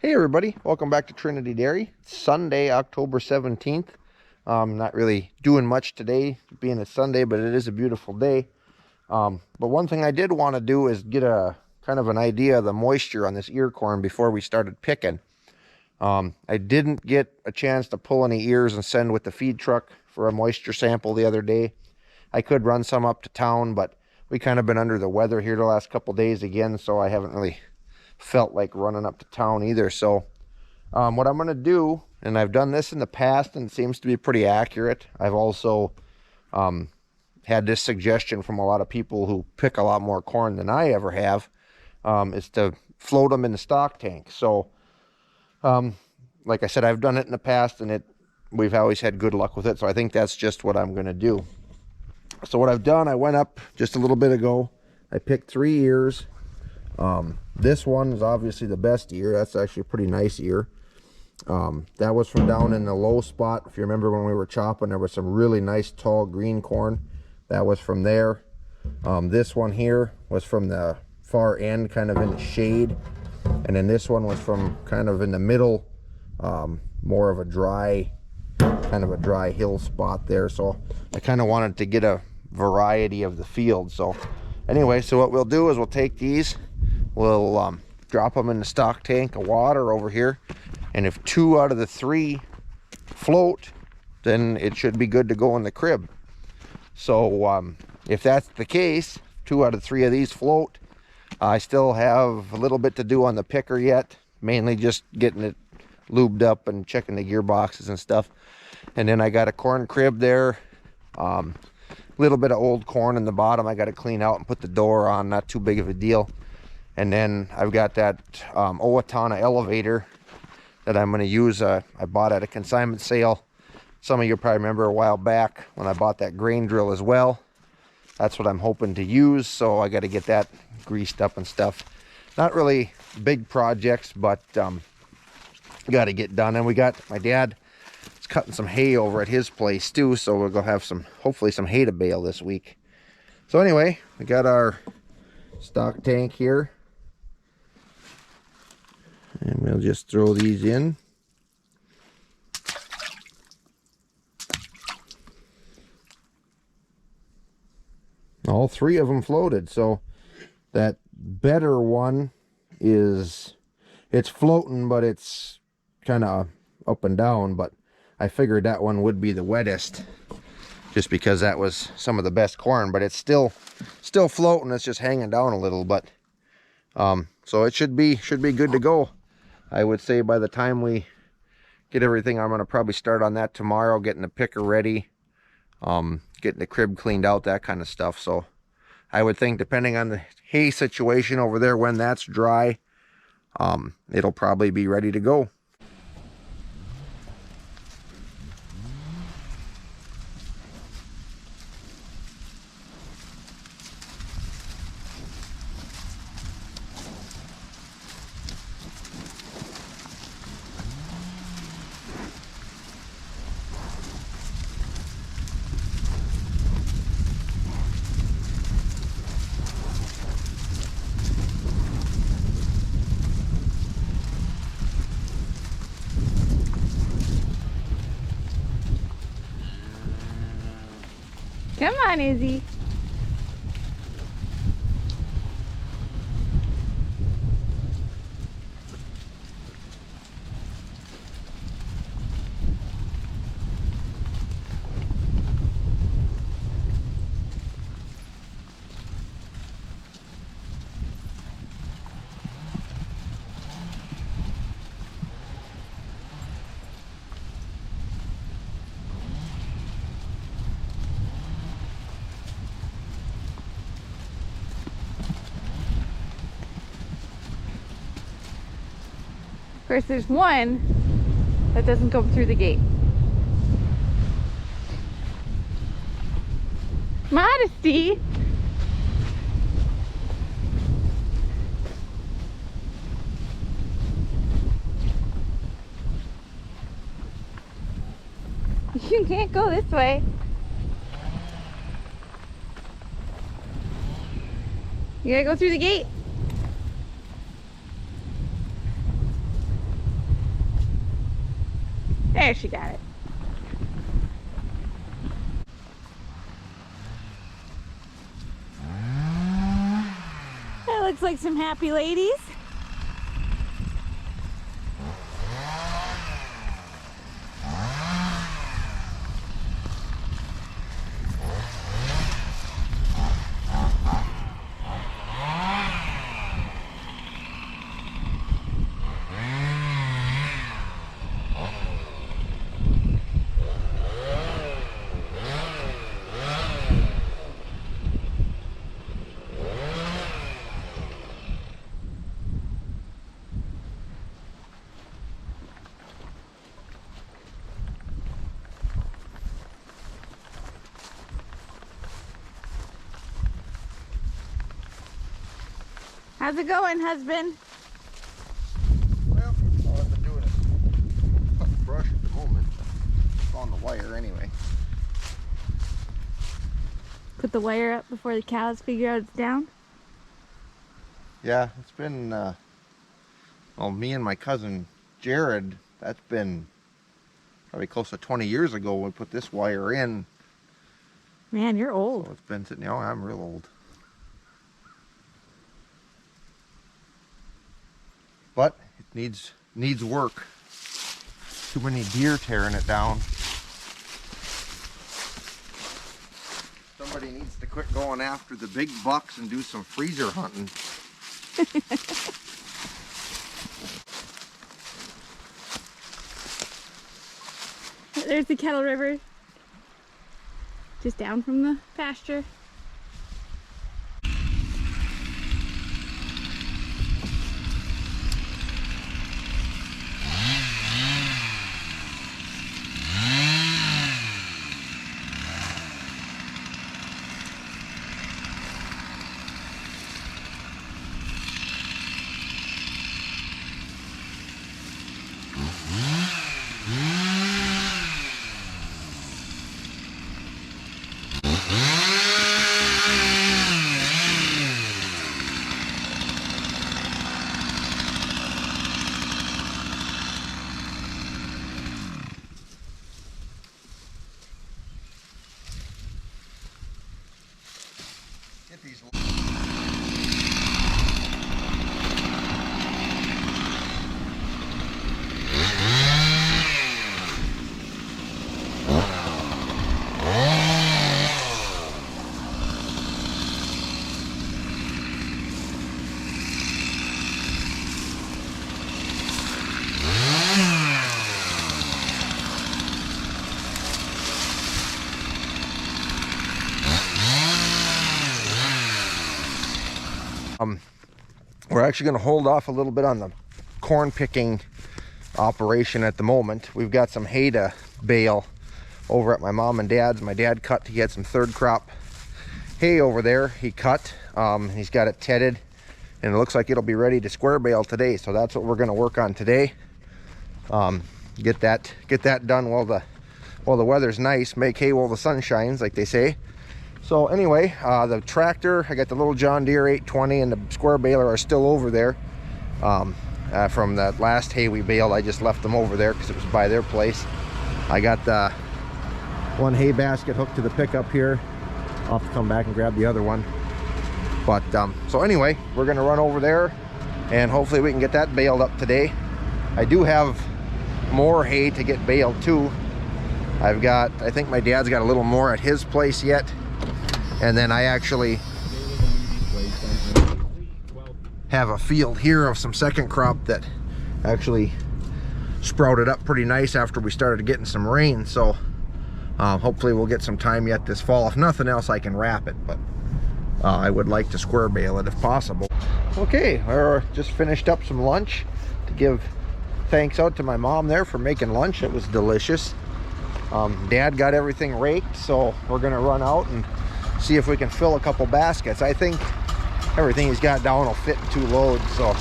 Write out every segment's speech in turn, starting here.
Hey everybody, welcome back to Trinity Dairy. It's Sunday, October 17th. Not really doing much today, being a Sunday, but it is a beautiful day. But one thing I did want to do is get a kind of an idea of the moisture on this ear corn before we started picking. I didn't get a chance to pull any ears and send with the feed truck for a moisture sample the other day. I could run some up to town, but we kind of been under the weather here the last couple days again, so I haven't really felt like running up to town either. So what I'm going to do, and I've done this in the past and it seems to be pretty accurate. I've also had this suggestion from a lot of people who pick a lot more corn than I ever have, is to float them in the stock tank. So like I said, I've done it in the past and we've always had good luck with it. So I think that's just what I'm going to do. So what I've done, I went up just a little bit ago. I picked 3 ears. This one is obviously the best ear. That's actually a pretty nice ear. That was from down in the low spot. If you remember when we were chopping, there was some really nice tall green corn. That was from there. This one here was from the far end, kind of in the shade. And then this one was from kind of in the middle, more of a dry, kind of a dry hill spot there. So I kind of wanted to get a variety of the field. So anyway, so what we'll do is we'll take these, we'll drop them in the stock tank of water over here, and if 2 out of the 3 float, then it should be good to go in the crib. So if that's the case, 2 out of 3 of these float. I still have a little bit to do on the picker yet, mainly just getting it lubed up and checking the gearboxes and stuff. And then I got a corn crib there, little bit of old corn in the bottom I got to clean out and put the door on, not too big of a deal. And then I've got that Owatonna elevator that I'm going to use. I bought at a consignment sale. Some of you probably remember a while back when I bought that grain drill as well. That's what I'm hoping to use, so I got to get that greased up and stuff. Not really big projects, but got to get done. And we got my dad is cutting some hay over at his place too, so we'll go have some, hopefully some hay to bale this week. So anyway, we got our stock tank here, and we'll just throw these in. All 3 of them floated. So that better one is, it's floating, but it's kind of up and down. But I figured that one would be the wettest, just because that was some of the best corn. But it's still floating. It's just hanging down a little. But so it should be good to go. I would say by the time we get everything, I'm going to probably start on that tomorrow, getting the picker ready, getting the crib cleaned out, that kind of stuff. So I would think, depending on the hay situation over there, when that's dry, it'll probably be ready to go. Come on, Izzy. Of course, there's one that doesn't come through the gate. Modesty. You can't go this way. You gotta go through the gate. There, she got it. That looks like some happy ladies. How's it going, husband? Well, all I've been doing is cutting brush at the moment. It's on the wire anyway. Put the wire up before the cows figure out it's down. Yeah, it's been, well, me and my cousin Jared, that's been probably close to 20 years ago when we put this wire in. Man, you're old. So it's been sitting, oh, I'm real old. But it needs work. Too many deer tearing it down. Somebody needs to quit going after the big bucks and do some freezer hunting. There's the Kettle River. Just down from the pasture. Get these. We're actually going to hold off a little bit on the corn picking operation at the moment. We've got some hay to bale over at my mom and dad's. My dad cut, he had some third crop hay over there. He cut, he's got it tedded, and it looks like it'll be ready to square bale today. So that's what we're going to work on today. Get that done while the weather's nice. Make hay while the sun shines, like they say. So anyway, the tractor, I got the little John Deere 820 and the square baler are still over there. From that last hay we baled, I just left them over there because it was by their place. I got the one hay basket hooked to the pickup here. I'll have to come back and grab the other one. But so anyway, we're gonna run over there and hopefully we can get that baled up today. I do have more hay to get baled too. I think my dad's got a little more at his place yet. And then I actually have a field here of some second crop that actually sprouted up pretty nice after we started getting some rain. So hopefully we'll get some time yet this fall. If nothing else, I can wrap it, but I would like to square bale it if possible. Okay, I just finished up some lunch to give thanks out to my mom there for making lunch. It was delicious. Dad got everything raked, so we're gonna run out and see if we can fill a couple baskets. I think everything he's got down will fit in 2 loads, so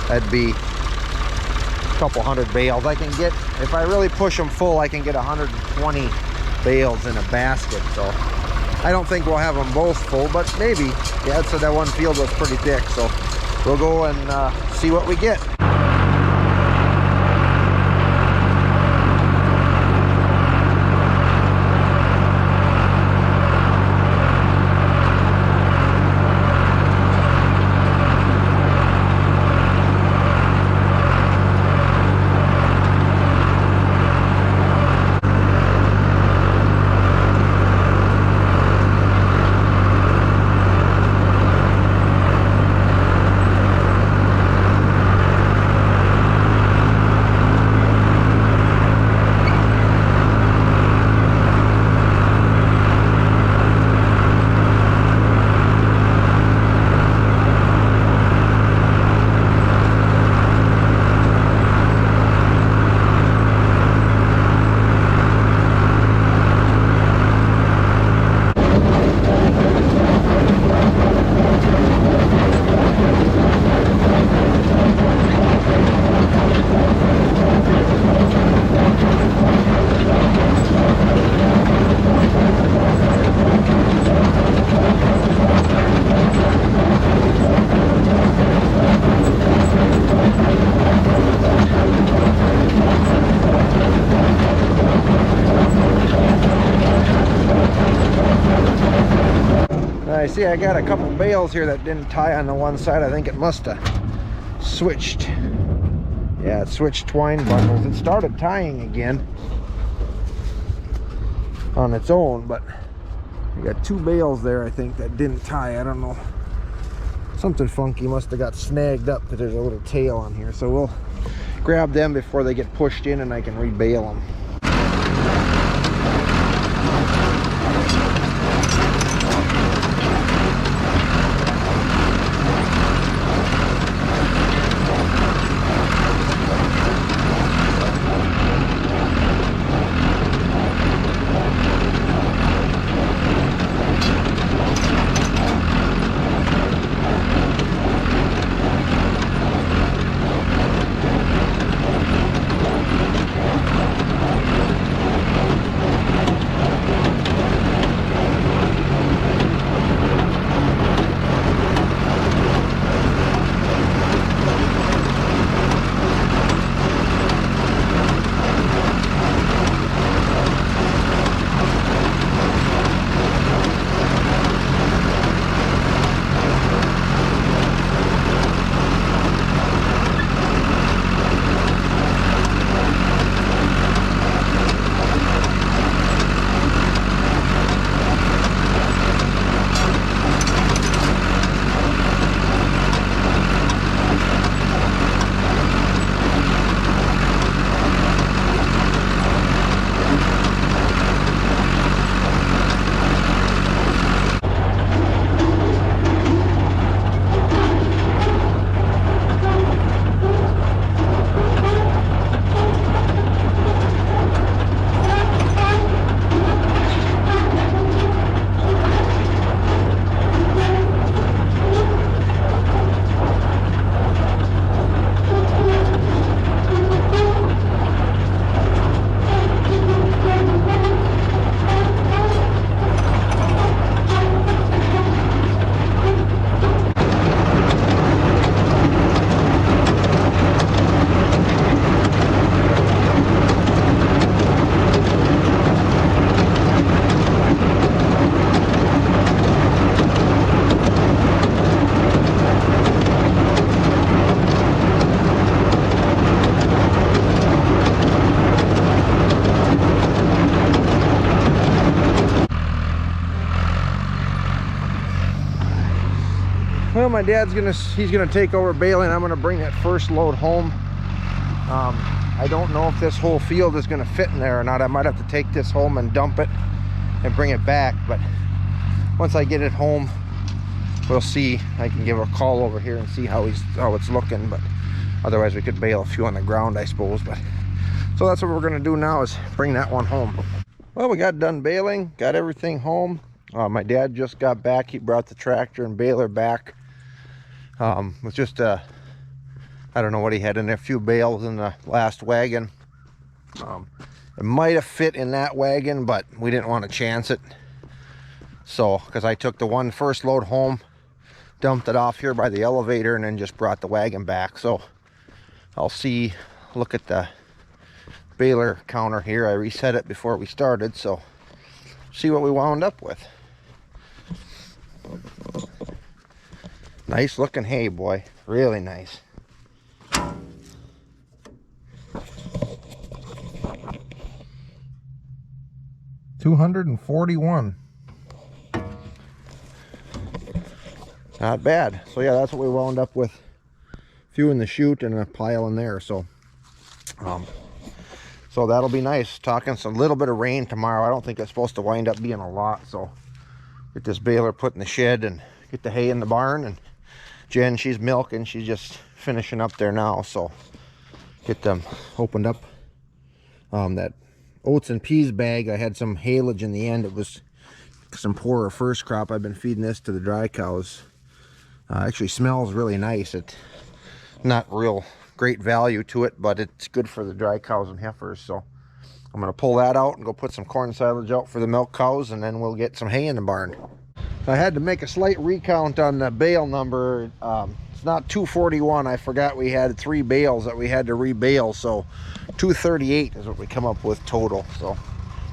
that'd be a couple hundred bales. I can get, if I really push them full, I can get 120 bales in a basket. So I don't think we'll have them both full, but maybe. Dad said that one field was pretty thick, so we'll go and see what we get. see I got a couple bales here that didn't tie on the one side. I think it must have switched. Yeah, it switched twine bundles. It started tying again on its own, but I got 2 bales there, I think, that didn't tie. I don't know. Something funky must have got snagged up because there's a little tail on here. So we'll grab them before they get pushed in and I can rebale them. Well, my dad's he's gonna take over baling. I'm gonna bring that first load home. I don't know if this whole field is gonna fit in there or not. I might have to take this home and dump it and bring it back, but once I get it home, we'll see. I can give a call over here and see how it's looking, but otherwise we could bale a few on the ground, I suppose. But so that's what we're gonna do now, is bring that one home. Well, we got done baling, got everything home. My dad just got back. He brought the tractor and baler back. With just I don't know what he had in there, a few bales in the last wagon. It might have fit in that wagon, but we didn't want to chance it. So, because I took the first load home, dumped it off here by the elevator, and then just brought the wagon back. So I'll look at the baler counter here. I reset it before we started, so see what we wound up with. Nice looking hay, boy. Really nice. $241. Not bad. So yeah, that's what we wound up with. A few in the chute and a pile in there. So so that'll be nice. Talking some little bit of rain tomorrow. I don't think it's supposed to wind up being a lot. So get this baler put in the shed and get the hay in the barn. And Jen, she's milking. She's just finishing up there now. So get them opened up. That oats and peas bag, I had some haylage in the end. It was some poorer first crop. I've been feeding this to the dry cows. Actually smells really nice. It's not real great value to it, but it's good for the dry cows and heifers. So I'm going to pull that out and go put some corn silage out for the milk cows, and then we'll get some hay in the barn. I had to make a slight recount on the bale number. It's not 241. I forgot we had 3 bales that we had to rebale, so 238 is what we come up with total. So,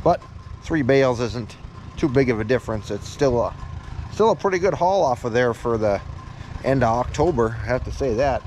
but 3 bales isn't too big of a difference. It's still Still a pretty good haul off of there for the end of October, I have to say that.